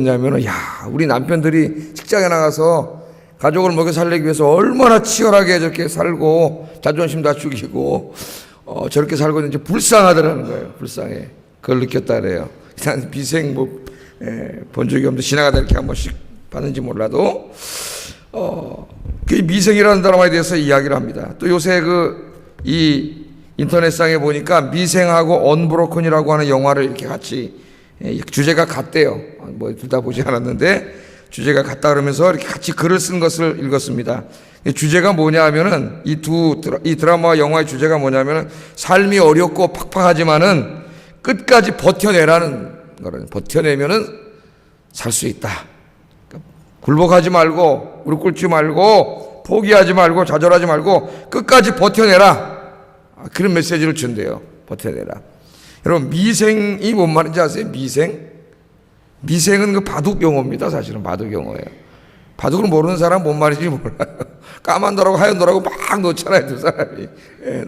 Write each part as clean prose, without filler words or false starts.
냐면은 우리 남편들이 직장에 나가서 가족을 먹여 살리기 위해서 얼마나 치열하게 저렇게 살고 자존심 다 죽이고 저렇게 살고 있는지 불쌍하더라는 거예요. 불쌍해. 그걸 느꼈다 그래요. 난 미생 본 적이 없는데 지나가다 이렇게 한 번씩 봤는지 몰라도 그 미생이라는 단어에 대해서 이야기를 합니다. 또 요새 이 인터넷상에 보니까 미생하고 언브로큰이라고 하는 영화를 이렇게 같이 주제가 같대요. 뭐 둘 다 보지 않았는데 주제가 같다 그러면서 이렇게 같이 글을 쓴 것을 읽었습니다. 주제가 뭐냐 하면은 이 드라마와 영화의 주제가 뭐냐면은 삶이 어렵고 팍팍하지만은 끝까지 버텨내라는 거를 버텨내면은 살 수 있다. 그러니까 굴복하지 말고 무릎 꿇지 말고 포기하지 말고 좌절하지 말고 끝까지 버텨내라. 그런 메시지를 준대요. 버텨내라. 여러분 미생이 뭔 말인지 아세요? 미생은 그 바둑 용어입니다. 사실은 바둑 용어예요. 바둑을 모르는 사람 뭔 말인지 몰라요. 까만 도라고 하얀 도라고 막 놓잖아요. 두 사람이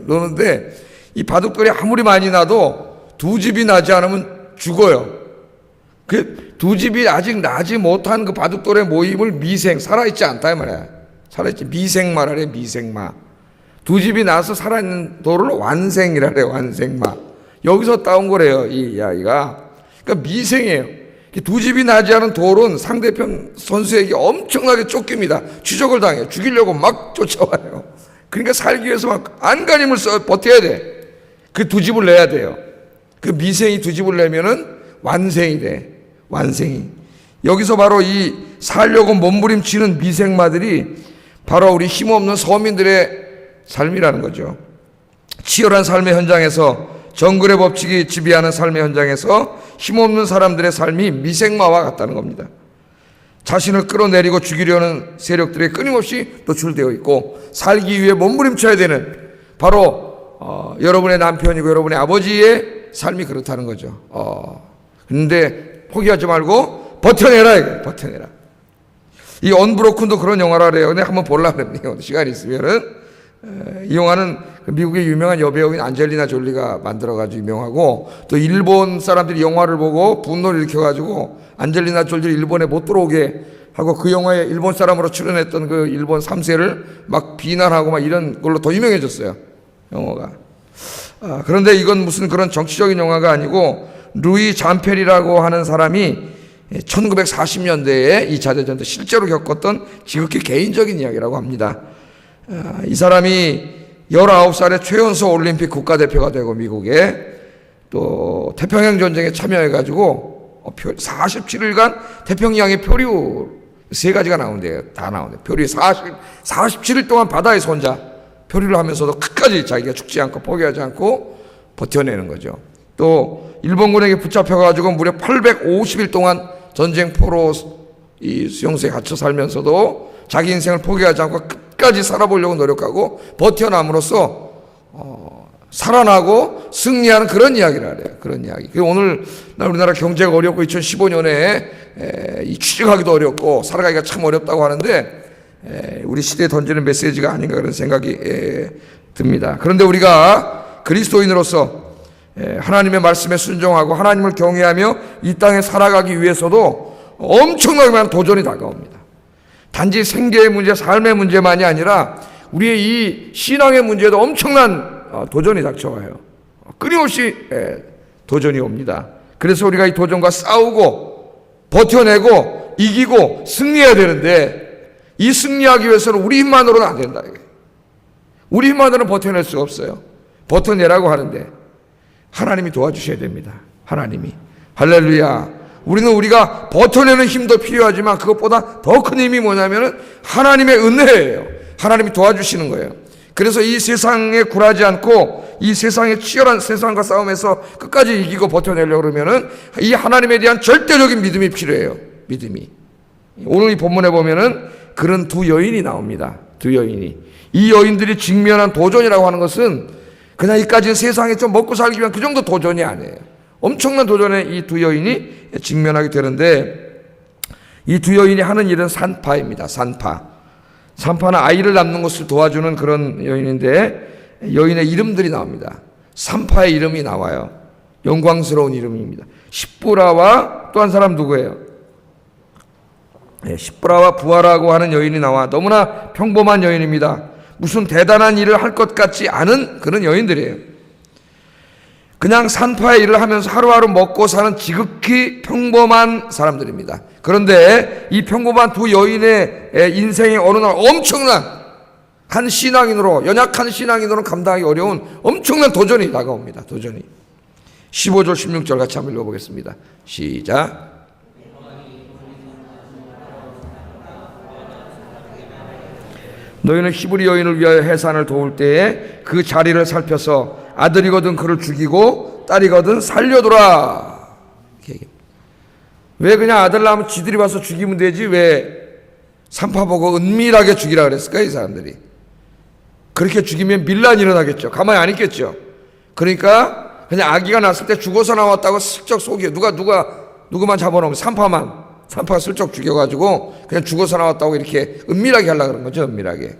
노는데 이 바둑돌이 아무리 많이 나도 두 집이 나지 않으면 죽어요. 그 두 집이 아직 나지 못한 그 바둑돌의 모임을 미생, 살아있지 않다 이 말이야. 살아있지, 미생마라 그래. 미생마. 두 집이 나서 살아있는 돌을 완생이라 그래요. 완생마. 여기서 따온 거래요. 이 이야기가. 그러니까 미생이에요. 두 집이 나지 않은 돌은 상대편 선수에게 엄청나게 쫓깁니다. 추적을 당해. 죽이려고 막 쫓아와요. 그러니까 살기 위해서 막 안간힘을 써 버텨야 돼. 그 두 집을 내야 돼요. 그 미생이 두 집을 내면은 완생이 돼. 완생이. 여기서 바로 이 살려고 몸부림치는 미생마들이 바로 우리 힘없는 서민들의 삶이라는 거죠. 치열한 삶의 현장에서 정글의 법칙이 지배하는 삶의 현장에서 힘없는 사람들의 삶이 미생마와 같다는 겁니다. 자신을 끌어내리고 죽이려는 세력들에 끊임없이 노출되어 있고 살기 위해 몸부림쳐야 되는 바로 여러분의 남편이고 여러분의 아버지의 삶이 그렇다는 거죠. 그런데 포기하지 말고 버텨내라. 버텨내라. 이 언브로큰도 그런 영화라 그래요. 근데 한번 보려고 그랬네요. 시간이 있으면은. 이 영화는 미국의 유명한 여배우인 안젤리나 졸리가 만들어가지고 유명하고 또 일본 사람들이 영화를 보고 분노를 일으켜가지고 안젤리나 졸리를 일본에 못 들어오게 하고 그 영화에 일본 사람으로 출연했던 그 일본 3세를 막 비난하고 막 이런 걸로 더 유명해졌어요. 영화가. 그런데 이건 무슨 그런 정치적인 영화가 아니고 루이 잠펠이라고 하는 사람이 1940년대에 2차 대전 때 실제로 겪었던 지극히 개인적인 이야기라고 합니다. 이 사람이 19살에 최연소 올림픽 국가대표가 되고 미국에 또 태평양 전쟁에 참여해가지고 47일간 태평양의 표류 3가지가 나온대요. 다 나온대요. 표류 47일 동안 바다에서 혼자 표류를 하면서도 끝까지 자기가 죽지 않고 포기하지 않고 버텨내는 거죠. 또 일본군에게 붙잡혀가지고 무려 850일 동안 전쟁포로 이 수용소에 갇혀 살면서도 자기 인생을 포기하지 않고 끝까지 살아보려고 노력하고 버텨남으로써 살아나고 승리하는 그런 이야기를 하래요. 그런 이야기. 오늘 우리나라 경제가 어렵고 2015년에 취직하기도 어렵고 살아가기가 참 어렵다고 하는데 우리 시대에 던지는 메시지가 아닌가 그런 생각이 듭니다. 그런데 우리가 그리스도인으로서 하나님의 말씀에 순종하고 하나님을 경외하며 이 땅에 살아가기 위해서도 엄청나게 많은 도전이 다가옵니다. 단지 생계의 문제, 삶의 문제만이 아니라 우리의 이 신앙의 문제도 엄청난 도전이 닥쳐와요. 끊임없이 도전이 옵니다. 그래서 우리가 이 도전과 싸우고 버텨내고 이기고 승리해야 되는데 이 승리하기 위해서는 우리 힘만으로는 안 된다. 우리 힘만으로는 버텨낼 수 없어요. 버텨내라고 하는데 하나님이 도와주셔야 됩니다. 하나님이. 할렐루야. 우리가 버텨내는 힘도 필요하지만 그것보다 더 큰 힘이 뭐냐면은 하나님의 은혜예요. 하나님이 도와주시는 거예요. 그래서 이 세상에 굴하지 않고 이 세상의 치열한 세상과 싸움에서 끝까지 이기고 버텨내려고 그러면은 이 하나님에 대한 절대적인 믿음이 필요해요. 믿음이. 오늘 이 본문에 보면은 그런 두 여인이 나옵니다. 두 여인이. 이 여인들이 직면한 도전이라고 하는 것은 그냥 이까지는 세상에 좀 먹고 살기 위한 그 정도 도전이 아니에요. 엄청난 도전에 이 두 여인이 직면하게 되는데 이 두 여인이 하는 일은 산파입니다. 산파는 아이를 낳는 것을 도와주는 그런 여인인데 여인의 이름들이 나옵니다. 산파의 이름이 나와요. 영광스러운 이름입니다. 십부라와 또 한 사람 누구예요? 십브라와 부하라고 하는 여인이 나와 너무나 평범한 여인입니다. 무슨 대단한 일을 할 것 같지 않은 그런 여인들이에요. 그냥 산파의 일을 하면서 하루하루 먹고 사는 지극히 평범한 사람들입니다. 그런데 이 평범한 두 여인의 인생의 어느 날 엄청난 한 신앙인으로, 연약한 신앙인으로는 감당하기 어려운 엄청난 도전이 다가옵니다. 도전이. 15절 16절 같이 한번 읽어보겠습니다. 시작. 너희는 히브리 여인을 위하여 해산을 도울 때에 그 자리를 살펴서 아들이거든 그를 죽이고 딸이거든 살려두라. 왜 그냥 아들 낳으면 지들이 와서 죽이면 되지 왜 산파 보고 은밀하게 죽이라 그랬을까? 이 사람들이 그렇게 죽이면 밀란이 일어나겠죠. 가만히 안 있겠죠. 그러니까 그냥 아기가 났을 때 죽어서 나왔다고 슬쩍 속여 누구만 잡아놓으면 산파가 슬쩍 죽여가지고 그냥 죽어서 나왔다고 이렇게 은밀하게 하려고 그런 거죠. 은밀하게.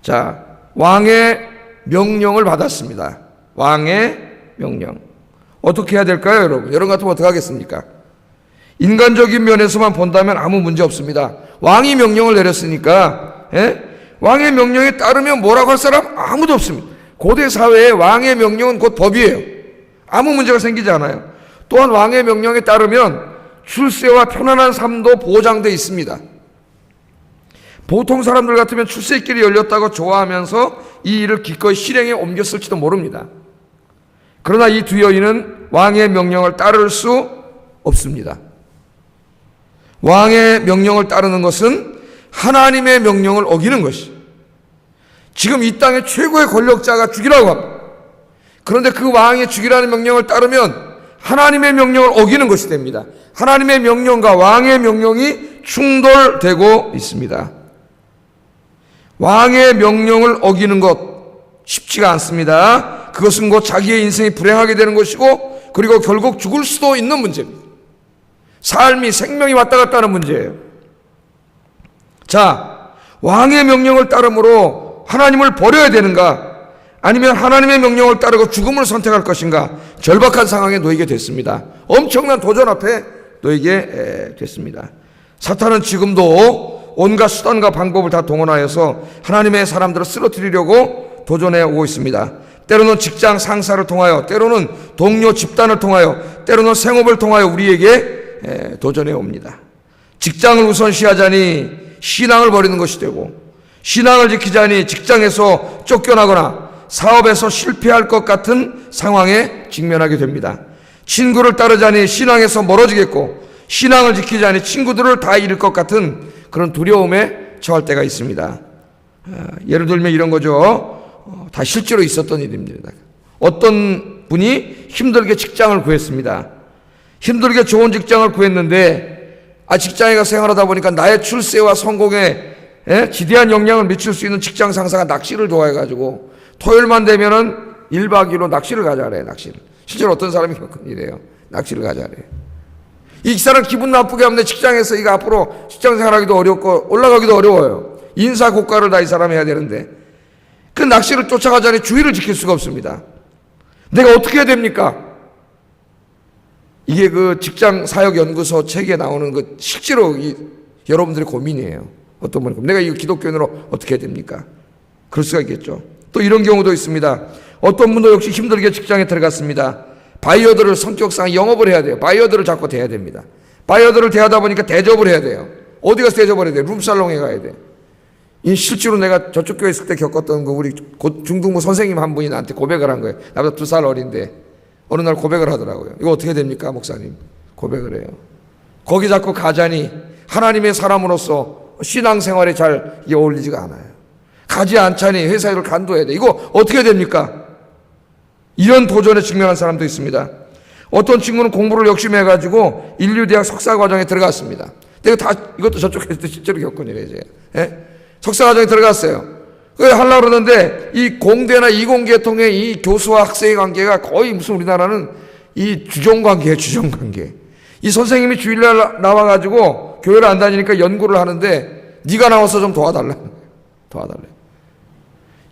자, 왕의 명령을 받았습니다. 왕의 명령. 어떻게 해야 될까요, 여러분? 여러분 같으면 어떻게 하겠습니까? 인간적인 면에서만 본다면 아무 문제 없습니다. 왕이 명령을 내렸으니까, 왕의 명령에 따르면 뭐라고 할 사람 아무도 없습니다. 고대 사회에 왕의 명령은 곧 법이에요. 아무 문제가 생기지 않아요. 또한 왕의 명령에 따르면 출세와 편안한 삶도 보장되어 있습니다. 보통 사람들 같으면 출세길이 열렸다고 좋아하면서 이 일을 기꺼이 실행에 옮겼을지도 모릅니다. 그러나 이 두 여인은 왕의 명령을 따를 수 없습니다. 왕의 명령을 따르는 것은 하나님의 명령을 어기는 것이. 지금 이 땅의 최고의 권력자가 죽이라고 합니다. 그런데 그 왕이 죽이라는 명령을 따르면 하나님의 명령을 어기는 것이 됩니다. 하나님의 명령과 왕의 명령이 충돌되고 있습니다. 왕의 명령을 어기는 것 쉽지가 않습니다. 그것은 곧 자기의 인생이 불행하게 되는 것이고 그리고 결국 죽을 수도 있는 문제입니다. 삶이 생명이 왔다 갔다 하는 문제예요. 자, 왕의 명령을 따름으로 하나님을 버려야 되는가? 아니면 하나님의 명령을 따르고 죽음을 선택할 것인가? 절박한 상황에 놓이게 됐습니다. 엄청난 도전 앞에 놓이게 됐습니다. 사탄은 지금도 온갖 수단과 방법을 다 동원하여서 하나님의 사람들을 쓰러뜨리려고 도전해 오고 있습니다. 때로는 직장 상사를 통하여, 때로는 동료 집단을 통하여, 때로는 생업을 통하여 우리에게 도전해 옵니다. 직장을 우선시하자니 신앙을 버리는 것이 되고, 신앙을 지키자니 직장에서 쫓겨나거나 사업에서 실패할 것 같은 상황에 직면하게 됩니다. 친구를 따르자니 신앙에서 멀어지겠고, 신앙을 지키자니 친구들을 다 잃을 것 같은 그런 두려움에 처할 때가 있습니다. 예를 들면 이런 거죠. 다 실제로 있었던 일입니다. 어떤 분이 힘들게 직장을 구했습니다. 힘들게 좋은 직장을 구했는데 직장에 가서 생활하다 보니까 나의 출세와 성공에 지대한 영향을 미칠 수 있는 직장 상사가 낚시를 좋아해가지고 토요일만 되면은 1박 2일로 낚시를 가자 그래요. 낚시를. 실제로 어떤 사람이 겪은 일이에요. 낚시를 가자 그래요. 이 사람 기분 나쁘게 하면 직장에서 이거 앞으로 직장 생활하기도 어렵고 올라가기도 어려워요. 인사 고과를 다 이 사람이 해야 되는데 그 낚시를 쫓아가자니 주의를 지킬 수가 없습니다. 내가 어떻게 해야 됩니까? 이게 그 직장 사역 연구소 책에 나오는 그 실제로 여러분들의 고민이에요. 어떤 분이 내가 이거 기독교인으로 어떻게 해야 됩니까? 그럴 수가 있겠죠. 또 이런 경우도 있습니다. 어떤 분도 역시 힘들게 직장에 들어갔습니다. 바이어들을 성격상 영업을 해야 돼요. 바이어들을 자꾸 대해야 됩니다. 바이어들을 대하다 보니까 대접을 해야 돼요. 어디 가서 대접을 해야 돼요? 룸살롱에 가야 돼. 이 실제로 내가 저쪽 교회 있을 때 겪었던 거 우리 중등부 선생님 한 분이 나한테 고백을 한 거예요. 나보다 2살 어린데 어느 날 고백을 하더라고요. 이거 어떻게 됩니까, 목사님? 고백을 해요. 거기 자꾸 가자니 하나님의 사람으로서 신앙생활에 잘 어울리지가 않아요. 가지 않자니 회사 일을 간도해야 돼. 이거 어떻게 됩니까? 이런 도전에 직면한 사람도 있습니다. 어떤 친구는 공부를 열심히 해가지고 인류대학 석사과정에 들어갔습니다. 내가 이것도 저쪽에서 실제로 겪은 일이에요. 석사과정에 들어갔어요. 그걸 하려고 그러는데 이 공대나 이공계통의 이 교수와 학생의 관계가 거의 무슨 우리나라는 이 주종관계예요. 주종관계. 이 선생님이 주일날 나와가지고 교회를 안 다니니까 연구를 하는데 네가 나와서 좀 도와달래.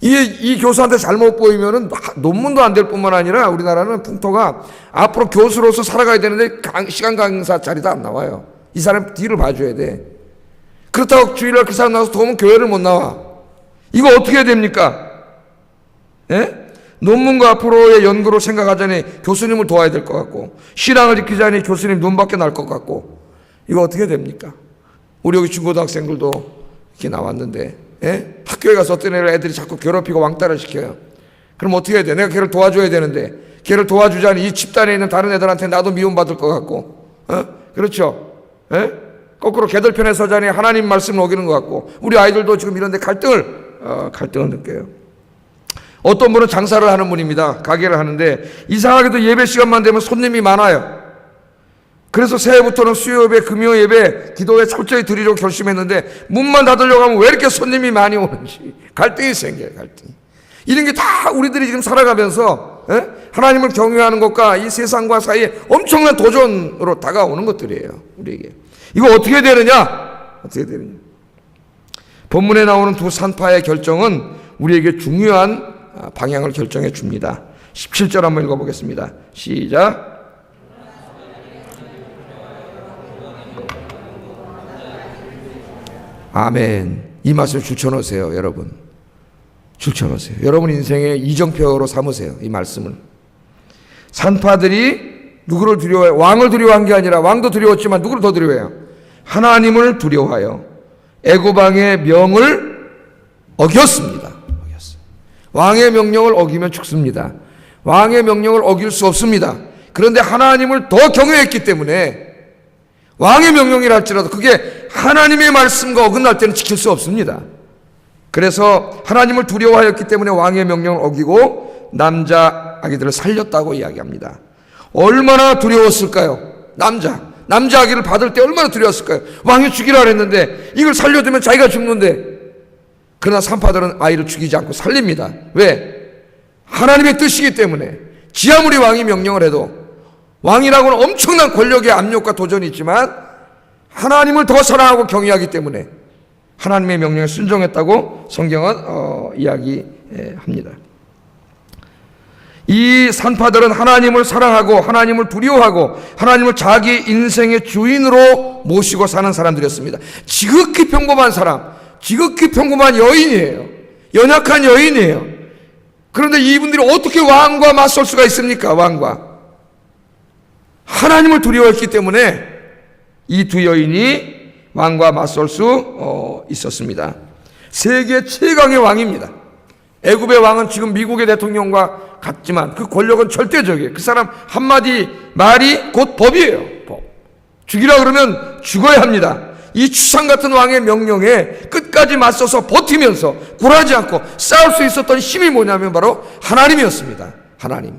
이 교수한테 잘못 보이면은 논문도 안 될 뿐만 아니라 우리나라는 풍토가 앞으로 교수로서 살아가야 되는데 시간 강사 자리도 안 나와요. 이 사람 뒤를 봐줘야 돼. 그렇다고 주일날 그 사람 나와서 도우면 교회를 못 나와. 이거 어떻게 해야 됩니까? 예? 논문과 앞으로의 연구로 생각하자니 교수님을 도와야 될 것 같고, 신앙을 지키자니 교수님 눈밖에 날 것 같고, 이거 어떻게 해야 됩니까? 우리 여기 중고등학생들도 이렇게 나왔는데, 예? 학교에 가서 어떤 애들이 자꾸 괴롭히고 왕따를 시켜요. 그럼 어떻게 해야 돼? 내가 걔를 도와줘야 되는데, 걔를 도와주자니 이 집단에 있는 다른 애들한테 나도 미움받을 것 같고, 그렇죠? 예? 거꾸로 걔들 편에 서자니 하나님 말씀을 어기는 것 같고, 우리 아이들도 지금 이런데 갈등을 느껴요. 어떤 분은 장사를 하는 분입니다. 가게를 하는데 이상하게도 예배 시간만 되면 손님이 많아요. 그래서 새해부터는 수요 예배, 금요 예배, 기도회 철저히 드리려고 결심했는데 문만 닫으려고 하면 왜 이렇게 손님이 많이 오는지 갈등이 생겨요. 갈등이. 이런 게 다 우리들이 지금 살아가면서 하나님을 경외하는 것과 이 세상과 사이에 엄청난 도전으로 다가오는 것들이에요. 우리에게. 이거 어떻게 되느냐? 어떻게 되느냐? 본문에 나오는 두 산파의 결정은 우리에게 중요한 방향을 결정해 줍니다. 17절 한번 읽어보겠습니다. 시작. 아멘. 이 말씀 줄쳐놓으세요, 여러분. 줄쳐놓으세요. 여러분 인생의 이정표로 삼으세요, 이 말씀을. 산파들이 누구를 두려워해요? 왕을 두려워한 게 아니라, 왕도 두려웠지만 누구를 더 두려워해요? 하나님을 두려워하여 애굽 왕의 명을 어겼습니다. 왕의 명령을 어기면 죽습니다. 왕의 명령을 어길 수 없습니다. 그런데 하나님을 더 경외했기 때문에 왕의 명령이라 할지라도 그게 하나님의 말씀과 어긋날 때는 지킬 수 없습니다. 그래서 하나님을 두려워하였기 때문에 왕의 명령을 어기고 남자 아기들을 살렸다고 이야기합니다. 얼마나 두려웠을까요? 남자 아기를 받을 때 얼마나 두려웠을까요? 왕이 죽이라 그랬는데 이걸 살려두면 자기가 죽는데, 그러나 산파들은 아이를 죽이지 않고 살립니다. 왜? 하나님의 뜻이기 때문에. 지 아무리 왕이 명령을 해도, 왕이라고는 엄청난 권력의 압력과 도전이 있지만 하나님을 더 사랑하고 경외하기 때문에 하나님의 명령에 순종했다고 성경은 이야기합니다. 이 산파들은 하나님을 사랑하고 하나님을 두려워하고 하나님을 자기 인생의 주인으로 모시고 사는 사람들이었습니다. 지극히 평범한 사람, 지극히 평범한 여인이에요. 연약한 여인이에요. 그런데 이분들이 어떻게 왕과 맞설 수가 있습니까? 왕과. 하나님을 두려워했기 때문에 이 두 여인이 왕과 맞설 수 있었습니다. 세계 최강의 왕입니다. 애굽의 왕은 지금 미국의 대통령과 같지만 그 권력은 절대적이에요. 그 사람 한마디 말이 곧 법이에요. 법. 죽이라 그러면 죽어야 합니다. 이 추상 같은 왕의 명령에 끝까지 맞서서 버티면서 굴하지 않고 싸울 수 있었던 힘이 뭐냐면 바로 하나님이었습니다. 하나님.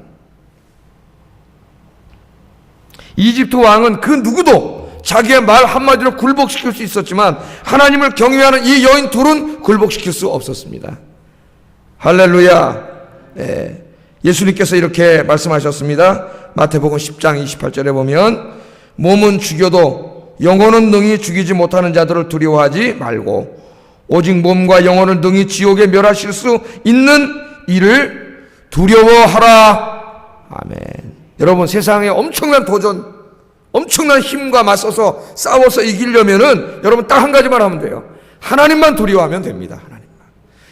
이집트 왕은 그 누구도 자기의 말 한마디로 굴복시킬 수 있었지만 하나님을 경외하는 이 여인 둘은 굴복시킬 수 없었습니다. 할렐루야. 예수님께서 이렇게 말씀하셨습니다. 마태복음 10장 28절에 보면 몸은 죽여도 영혼은 능히 죽이지 못하는 자들을 두려워하지 말고 오직 몸과 영혼을 능히 지옥에 멸하실 수 있는 이를 두려워하라. 아멘. 여러분, 세상에 엄청난 도전, 엄청난 힘과 맞서서 싸워서 이기려면은 여러분 딱 한 가지만 하면 돼요. 하나님만 두려워하면 됩니다.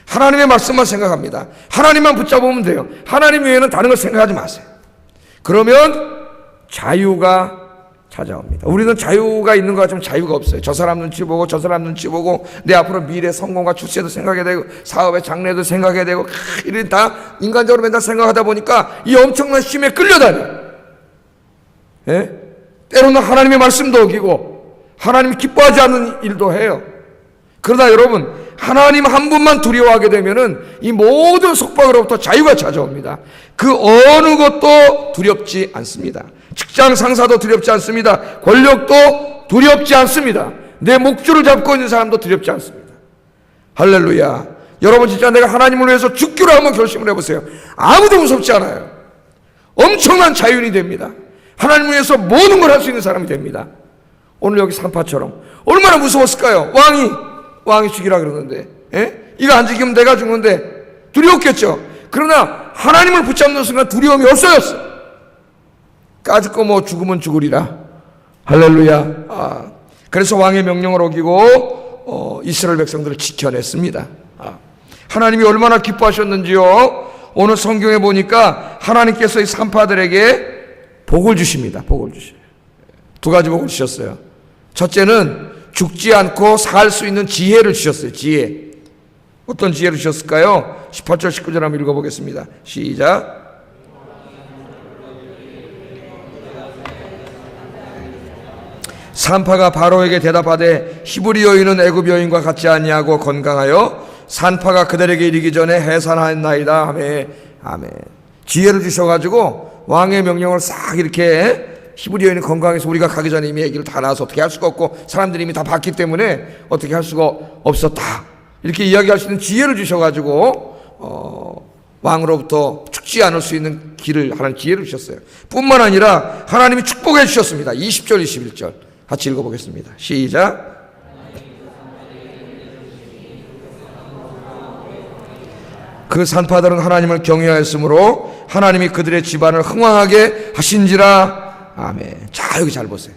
하나님의 말씀만 생각합니다. 하나님만 붙잡으면 돼요. 하나님 외에는 다른 걸 생각하지 마세요. 그러면 자유가 찾아옵니다. 우리는 자유가 있는 것 같지만 자유가 없어요. 저 사람 눈치 보고 저 사람 눈치 보고 내 앞으로 미래 성공과 출세도 생각해야 되고 사업의 장래도 생각해야 되고 이런 다 인간적으로 맨날 생각하다 보니까 이 엄청난 힘에 끌려다녀. 때로는 하나님의 말씀도 어기고 하나님이 기뻐하지 않는 일도 해요. 그러다 여러분, 하나님 한 분만 두려워하게 되면은 이 모든 속박으로부터 자유가 찾아옵니다. 그 어느 것도 두렵지 않습니다. 직장 상사도 두렵지 않습니다. 권력도 두렵지 않습니다. 내 목줄을 잡고 있는 사람도 두렵지 않습니다. 할렐루야. 여러분 진짜 내가 하나님을 위해서 죽기로 한번 결심을 해보세요. 아무도 무섭지 않아요. 엄청난 자유인이 됩니다. 하나님을 위해서 모든 걸 할 수 있는 사람이 됩니다. 오늘 여기 산파처럼 얼마나 무서웠을까요? 왕이 죽이라 그러는데, 이거 안 죽이면 내가 죽는데 두려웠겠죠. 그러나 하나님을 붙잡는 순간 두려움이 없어졌어. 까짓 거 뭐 죽으면 죽으리라. 할렐루야. 그래서 왕의 명령을 어기고 이스라엘 백성들을 지켜냈습니다. 하나님이 얼마나 기뻐하셨는지요. 오늘 성경에 보니까 하나님께서 이 산파들에게 복을 주십니다. 복을 주셔요. 두 가지 복을 주셨어요. 첫째는 죽지 않고 살 수 있는 지혜를 주셨어요. 지혜. 어떤 지혜를 주셨을까요? 18절 19절 한번 읽어보겠습니다. 시작. 산파가 바로에게 대답하되 히브리 여인은 애굽 여인과 같지 아니하고 건강하여 산파가 그들에게 이르기 전에 해산하였나이다. 아멘. 아멘. 지혜를 주셔가지고 왕의 명령을 싹 이렇게 히브리 여인이 건강해서 우리가 가기 전에 이미 얘기를 다 나와서 어떻게 할 수가 없고 사람들이 이미 다 봤기 때문에 어떻게 할 수가 없었다. 이렇게 이야기할 수 있는 지혜를 주셔가지고 왕으로부터 죽지 않을 수 있는 길을 하나님 지혜를 주셨어요. 뿐만 아니라 하나님이 축복해 주셨습니다. 20절 21절 같이 읽어보겠습니다. 시작. 그 산파들은 하나님을 경외하였으므로 하나님이 그들의 집안을 흥왕하게 하신지라. 아멘. 자, 여기 잘 보세요.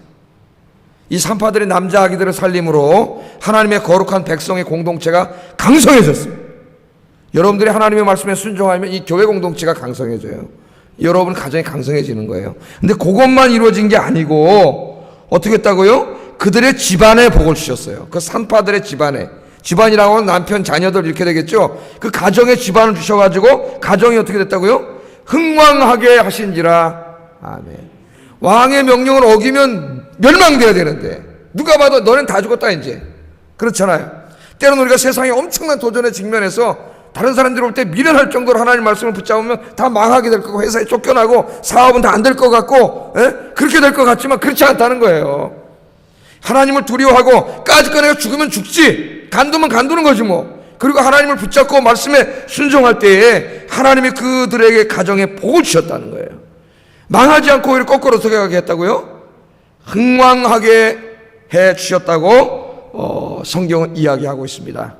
이 산파들의 남자 아기들을 살림으로 하나님의 거룩한 백성의 공동체가 강성해졌습니다. 여러분들이 하나님의 말씀에 순종하면 이 교회 공동체가 강성해져요. 여러분 가정이 강성해지는 거예요. 근데 그것만 이루어진 게 아니고 어떻게 했다고요? 그들의 집안에 복을 주셨어요. 그 산파들의 집안에. 집안이라고 하면 남편, 자녀들 이렇게 되겠죠. 그 가정에 집안을 주셔가지고 가정이 어떻게 됐다고요? 흥왕하게 하신지라. 아멘. 왕의 명령을 어기면 멸망돼야 되는데 누가 봐도 너는 다 죽었다 이제. 그렇잖아요. 때로는 우리가 세상에 엄청난 도전에 직면해서 다른 사람들이 올 때 미련할 정도로 하나님 말씀을 붙잡으면 다 망하게 될 거고 회사에 쫓겨나고 사업은 다 안 될 것 같고 그렇게 될 것 같지만 그렇지 않다는 거예요. 하나님을 두려워하고 까짓거나 죽으면 죽지 간두면 간두는 거지 뭐. 그리고 하나님을 붙잡고 말씀에 순종할 때에 하나님이 그들에게 가정에 복을 주셨다는 거예요. 망하지 않고 오히려 거꾸로 어떻게 하게 했다고요? 흥왕하게 해 주셨다고 성경은 이야기하고 있습니다.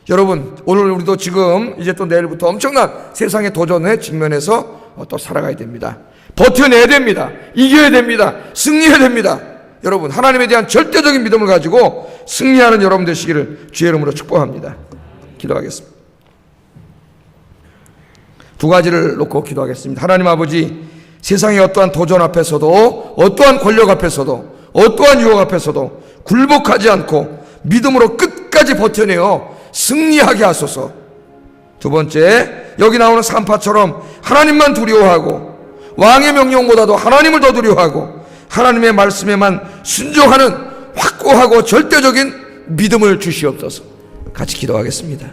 여러분 오늘 우리도 지금 이제 또 내일부터 엄청난 세상의 도전에 직면해서 또 살아가야 됩니다. 버텨내야 됩니다. 이겨야 됩니다. 승리해야 됩니다. 여러분 하나님에 대한 절대적인 믿음을 가지고 승리하는 여러분 되시기를 주의 이름으로 축복합니다. 기도하겠습니다. 두 가지를 놓고 기도하겠습니다. 하나님 아버지, 세상의 어떠한 도전 앞에서도 어떠한 권력 앞에서도 어떠한 유혹 앞에서도 굴복하지 않고 믿음으로 끝까지 버텨내어 승리하게 하소서. 두 번째, 여기 나오는 산파처럼 하나님만 두려워하고 왕의 명령보다도 하나님을 더 두려워하고 하나님의 말씀에만 순종하는 확고하고 절대적인 믿음을 주시옵소서. 같이 기도하겠습니다.